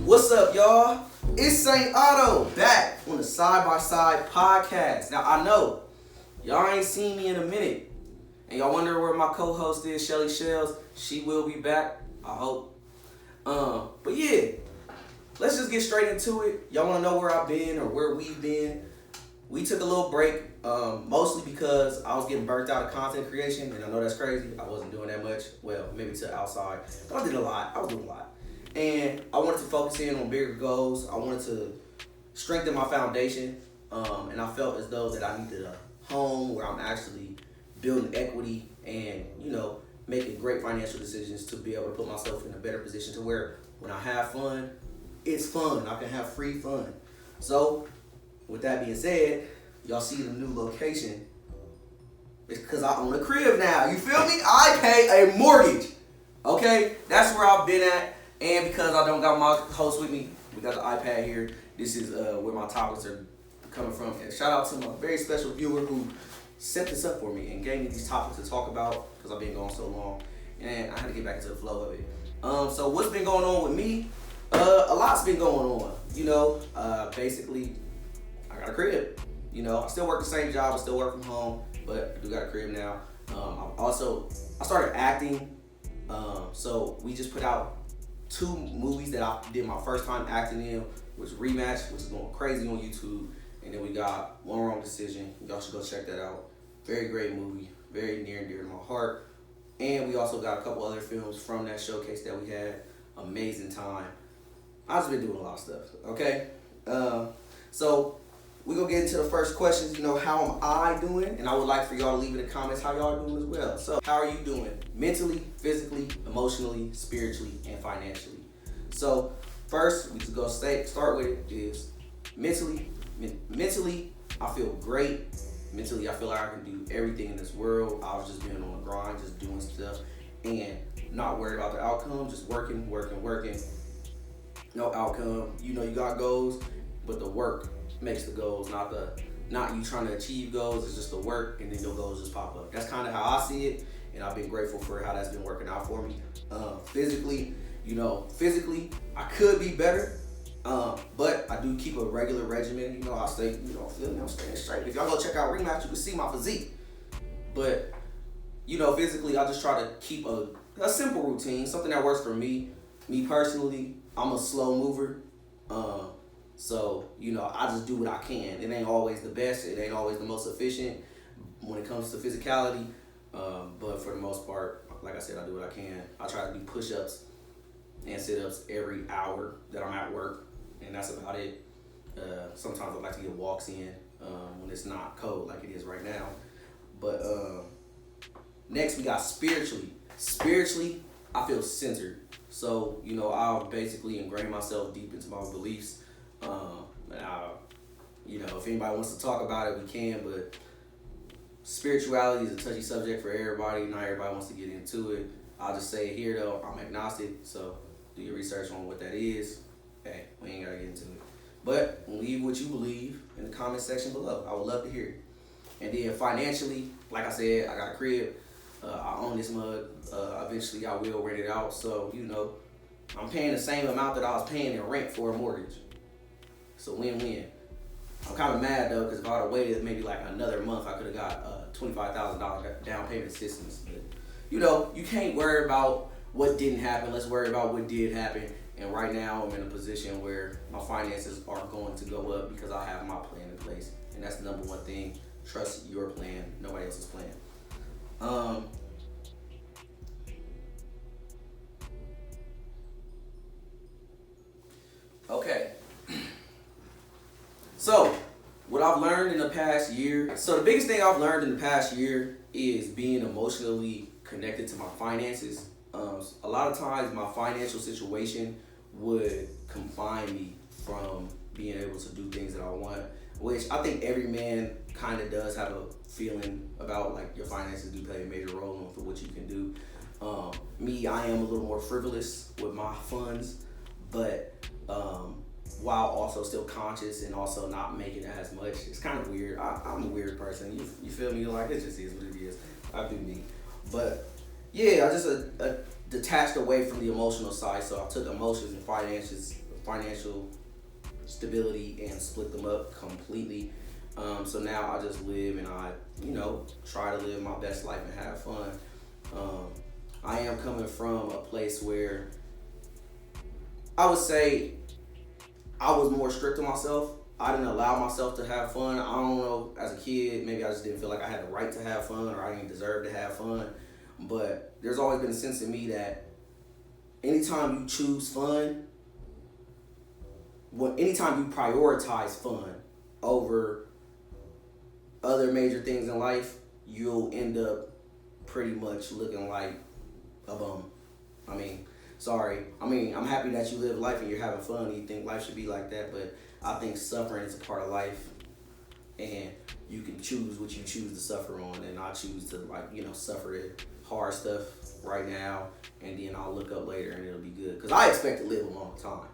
What's up, y'all? It's St. Otto back on the Side by Side podcast. Now, I know y'all ain't seen me in a minute, and y'all wonder where my co-host is, Shelly Shells. She will be back, I hope. But yeah, let's just get straight into it. Y'all want to know where I've been or where we've been? We took a little break, mostly because I was getting burnt out of content creation, and I know that's crazy. I wasn't doing that much. Well, maybe to outside, but I did a lot. I was doing a lot. And I wanted to focus in on bigger goals. I wanted to strengthen my foundation. And I felt as though that I needed a home where I'm actually building equity and, making great financial decisions to be able to put myself in a better position to where when I have fun, it's fun. I can have free fun. So, with that being said, y'all see the new location. It's because I own a crib now. You feel me? I pay a mortgage. Okay? That's where I've been at. And because I don't got my host with me, we got the iPad here. This is where my topics are coming from. And shout out to my very special viewer who set this up for me and gave me these topics to talk about because I've been going so long. And I had to get back into the flow of it. So what's been going on with me? A lot's been going on. Basically, I got a crib. I still work the same job. I still work from home, but I do got a crib now. I started acting. So we just put out 2 movies that I did my first time acting in, which Rematch, which is going crazy on YouTube. And then we got One Wrong Decision. Y'all should go check that out. Very great movie. Very near and dear to my heart. And we also got a couple other films from that showcase that we had. Amazing time. I've just been doing a lot of stuff, okay? So we're going to get into the first questions. How am I doing? And I would like for y'all to leave in the comments how y'all are doing as well. So how are you doing? Mentally, physically, emotionally, spiritually, and financially. So first, we just go start with it is mentally. Mentally, I feel great. Mentally, I feel like I can do everything in this world. I was just being on the grind, just doing stuff, and not worried about the outcome. Just working. No outcome. You got goals, but the work makes the goals, not you trying to achieve goals. It's just the work, and then your goals just pop up. That's kind of how I see it, and I've been grateful for how that's been working out for me. Physically, I could be better, but I do keep a regular regimen. I stay, I'm staying straight. If y'all go check out Rematch, you can see my physique. But physically, I just try to keep a simple routine, something that works for me. Me personally, I'm a slow mover. So, I just do what I can. It ain't always the best. It ain't always the most efficient when it comes to physicality. But for the most part, like I said, I do what I can. I try to do push-ups and sit-ups every hour that I'm at work. And that's about it. Sometimes I like to get walks in when it's not cold like it is right now. But next, we got spiritually. Spiritually, I feel centered. So, I'll basically ingrain myself deep into my beliefs. If anybody wants to talk about it, we can, but spirituality is a touchy subject for everybody. Not everybody wants to get into it. I'll just say it here, though. I'm agnostic, so do your research on what that is. Hey, we ain't got to get into it. But leave what you believe in the comment section below. I would love to hear it. And then financially, like I said, I got a crib. I own this mug. Eventually, I will rent it out. So, I'm paying the same amount that I was paying in rent for a mortgage. So win-win. I'm kind of mad though, because if I would have waited maybe like another month, I could have got $25,000 down payment assistance. But you can't worry about what didn't happen. Let's worry about what did happen. And right now, I'm in a position where my finances are going to go up because I have my plan in place, and that's the number one thing. Trust your plan, nobody else's plan. Okay. So, what I've learned in the past year. So the biggest thing I've learned in the past year is being emotionally connected to my finances. A lot of times my financial situation would confine me from being able to do things that I want, which I think every man kind of does have a feeling about, like your finances do play a major role for what you can do. I am a little more frivolous with my funds, but while also still conscious and also not making as much. It's kind of weird. I'm a weird person. You feel me? Like, it just is what it is. I do me. But yeah, I just detached away from the emotional side. So I took emotions and finances financial stability and split them up completely. So now I just live and I, try to live my best life and have fun. I am coming from a place where I would say I was more strict on myself. I didn't allow myself to have fun. I don't know, as a kid, maybe I just didn't feel like I had the right to have fun or I didn't deserve to have fun. But there's always been a sense in me that anytime you choose fun, anytime you prioritize fun over other major things in life, you'll end up pretty much looking like a bum. I'm happy that you live life and you're having fun and you think life should be like that, but I think suffering is a part of life and you can choose what you choose to suffer on, and I choose to suffer the hard stuff right now, and then I'll look up later and it'll be good. Because I expect to live a long time.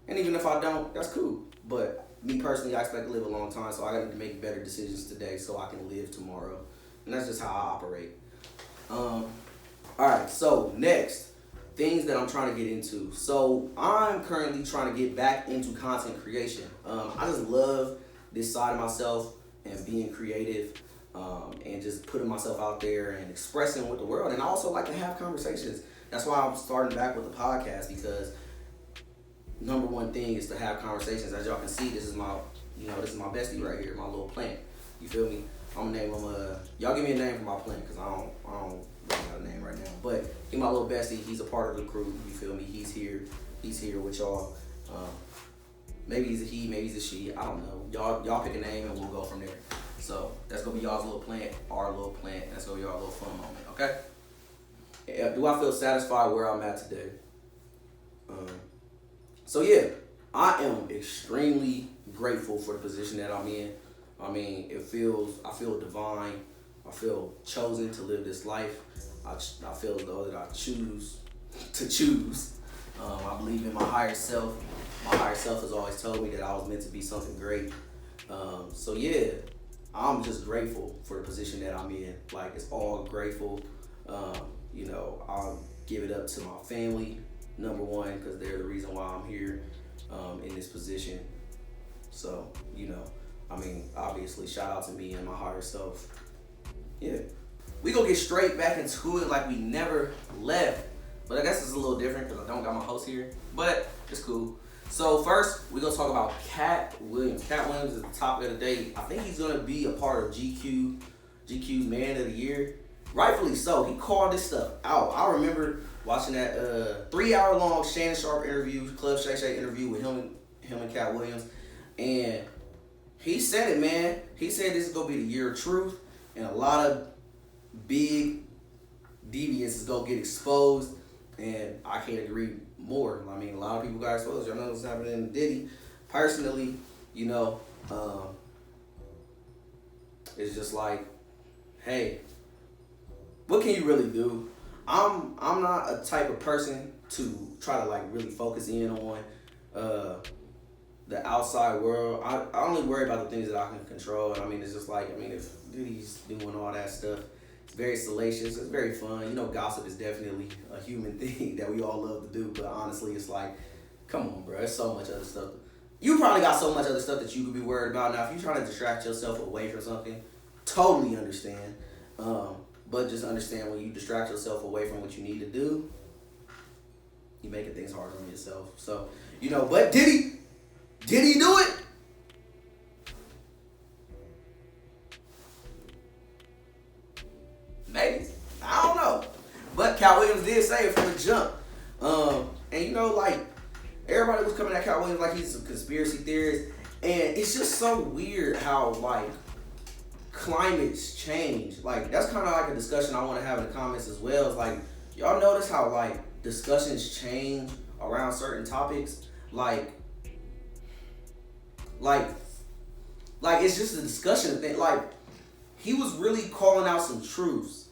And even if I don't, that's cool. But me personally, I expect to live a long time, so I need to make better decisions today so I can live tomorrow. And that's just how I operate. Alright, so next, things that I'm trying to get into. So I'm currently trying to get back into content creation. I just love this side of myself and being creative, and just putting myself out there and expressing with the world. And I also like to have conversations. That's why I'm starting back with the podcast, because number one thing is to have conversations. As y'all can see, this is my bestie right here, my little plant. You feel me? I'm gonna name him. Y'all give me a name for my plant, because I don't really have a name right now. But he's my little bestie. He's a part of the crew. You feel me? He's here with y'all. Maybe he's a he, maybe he's a she. I don't know. Y'all pick a name and we'll go from there. So that's gonna be y'all's little plant, our little plant. That's gonna be our little fun moment. Okay? Do I feel satisfied where I'm at today? So yeah, I am extremely grateful for the position that I'm in. I feel divine. I feel chosen to live this life. I feel as though that I choose to choose. I believe in my higher self. My higher self has always told me that I was meant to be something great. So yeah, I'm just grateful for the position that I'm in. Like, it's all grateful. I'll give it up to my family, number one, because they're the reason why I'm here in this position. So, obviously, shout out to me and my higher self. Yeah. We gonna get straight back into it like we never left. But I guess it's a little different because I don't got my host here. But it's cool. So first, we're gonna talk about Katt Williams. Katt Williams is the topic of the day. I think he's gonna be a part of GQ's Man of the Year. Rightfully so. He called this stuff out. I remember watching that 3-hour-long Shannon Sharpe interview, Club Shay Shay interview with him and Katt Williams. And he said it, man. He said this is gonna be the year of truth, and a lot of big deviance is gonna get exposed. And I can't agree more. A lot of people got exposed. Y'all know what's happening in Diddy. Personally, it's just like, hey, what can you really do? I'm not a type of person to try to really focus in on the outside world. I only worry about the things that I can control. And it's just if Diddy's doing all that stuff, it's very salacious. It's very fun. Gossip is definitely a human thing that we all love to do. But honestly, it's like, come on, bro. There's so much other stuff. You probably got so much other stuff that you could be worried about. Now, if you're trying to distract yourself away from something, totally understand. But just understand, when you distract yourself away from what you need to do, you're making things harder on yourself. So, but did he do it? Maybe. I don't know. But Katt Williams did say it from the jump. And everybody was coming at Katt Williams like he's a conspiracy theorist. And it's just so weird how climates change. That's kind of a discussion I want to have in the comments as well. It's y'all notice how discussions change around certain topics? It's just a discussion thing. He was really calling out some truths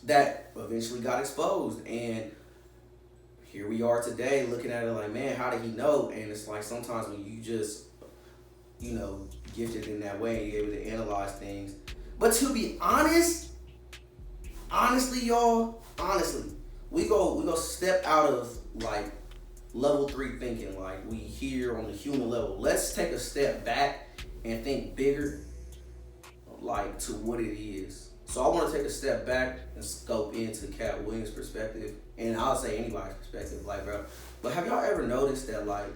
that eventually got exposed, and here we are today looking at it man, how did he know? And it's sometimes when you just gifted in that way, you're able to analyze things. But to be honestly, y'all, we go step out of level 3 thinking, like we here on the human level. Let's take a step back and think bigger, like to what it is. So I want to take a step back and scope into Cat Williams' perspective, and I'll say anybody's perspective, like, bro. But have y'all ever noticed that, like,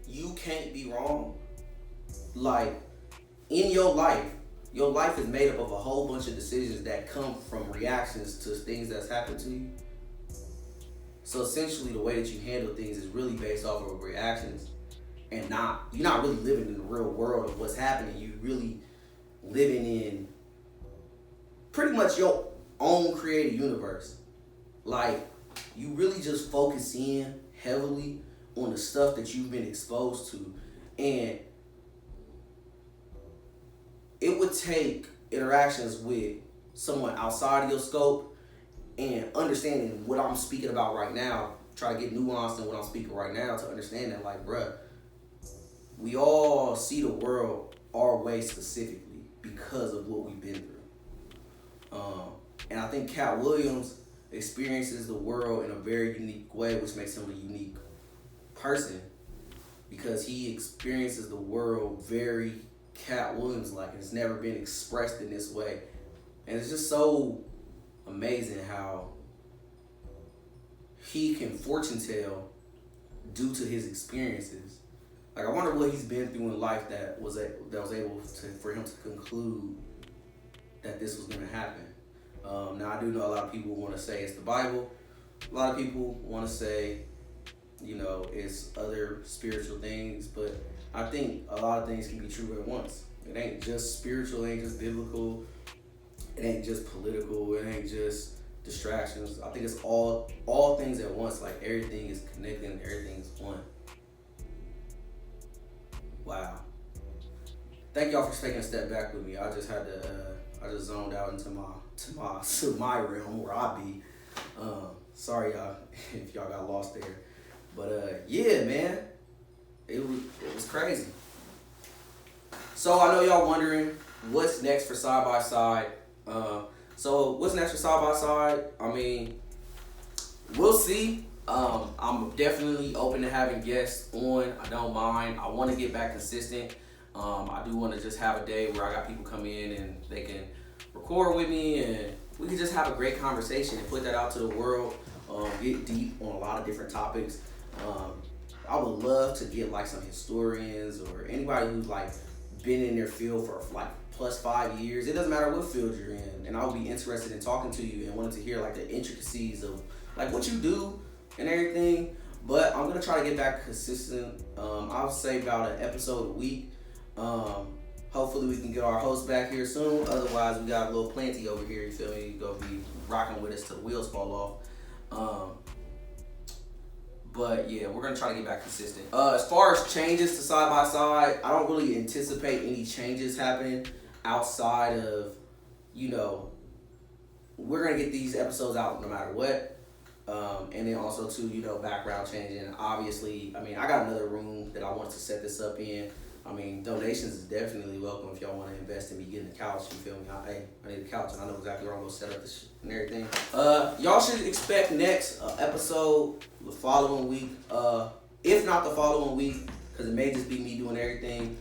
you can't be wrong? Like, in your life is made up of a whole bunch of decisions that come from reactions to things that's happened to you. So essentially, the way that you handle things is really based off of reactions, and you're not really living in the real world of what's happening. You really living in pretty much your own created universe. Like, you really just focus in heavily on the stuff that you've been exposed to, and it would take interactions with someone outside of your scope and understanding what I'm speaking about right now, try to get nuanced in what I'm speaking right now to understand that, like, bruh, we all see the world our way specifically because of what we've been through. And I think Cat Williams experiences the world in a very unique way, which makes him a unique person, because he experiences the world very Cat Williams like, and it's never been expressed in this way. And it's just so amazing how he can fortune tell due to his experiences. Like, I wonder what he's been through in life that was able for him to conclude that this was going to happen. Now, I do know a lot of people want to say it's the Bible. A lot of people want to say, it's other spiritual things, but I think a lot of things can be true at once. It ain't just spiritual, it ain't just biblical, it ain't just political, it ain't just distractions. I think it's all things at once. Like, everything is connected and everything is one. Wow. Thank y'all for taking a step back with me. I just had to, I just zoned out into my realm where I be. Sorry y'all if y'all got lost there. But yeah, man, it was crazy. So I know y'all wondering what's next for Side by Side. So what's next for Side by Side? I mean, we'll see. I'm definitely open to having guests on. I don't mind. I want to get back consistent. I do want to just have a day where I got people come in and they can record with me and we can just have a great conversation and put that out to the world. Get deep on a lot of different topics. I would love to get like some historians or anybody who's like been in their field for like plus 5 years. It doesn't matter what field you're in, and I would be interested in talking to you and wanting to hear like the intricacies of like what you do and everything. But I'm gonna try to get back consistent. I'll say about an episode a week. Hopefully we can get our host back here soon. Otherwise, we got a little Planty over here. You feel me? He's gonna be rocking with us till the wheels fall off. But yeah, we're gonna try to get back consistent. As far as changes to Side by Side, I don't really anticipate any changes happening outside of, we're gonna get these episodes out no matter what. And then also too, background changing. Obviously, I got another room that I want to set this up in. Donations is definitely welcome if y'all want to invest in me getting a couch. You feel me? I need a couch, and I know exactly where I'm gonna set up this and everything. Y'all should expect next episode the following week. If not the following week, because it may just be me doing everything.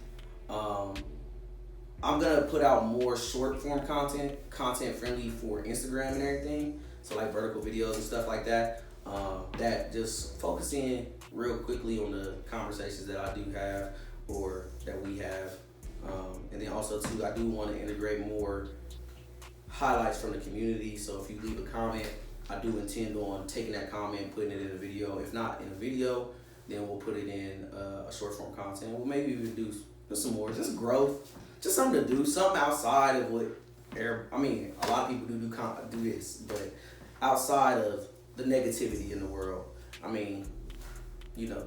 I'm gonna put out more short form content friendly for Instagram and everything. So like vertical videos and stuff like that. That just focus in real quickly on the conversations that I do have or that we have. And then also too, I do want to integrate more highlights from the community. So if you leave a comment, I do intend on taking that comment, putting it in a video. If not in a video, then we'll put it in a short form content. We'll maybe even do some more, just growth, just something to do, something outside of what, a lot of people do this, but outside of the negativity in the world.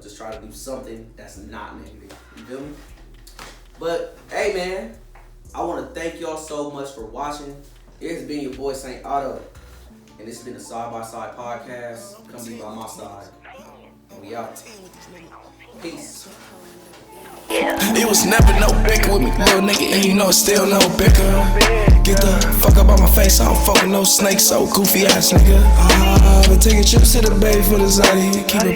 Just try to do something that's not negative. You feel me? But, hey, man, I want to thank y'all so much for watching. It has been your boy, St. Otto, and this has been the Side by Side podcast. Come be by my side. And we out. Peace. It was never no bicker with me, little nigga, and it's still no bicker. Get the fuck up on my face, I don't fuck with no snakes, so goofy ass nigga. Been taking trips to the bay for the Zodi, keep it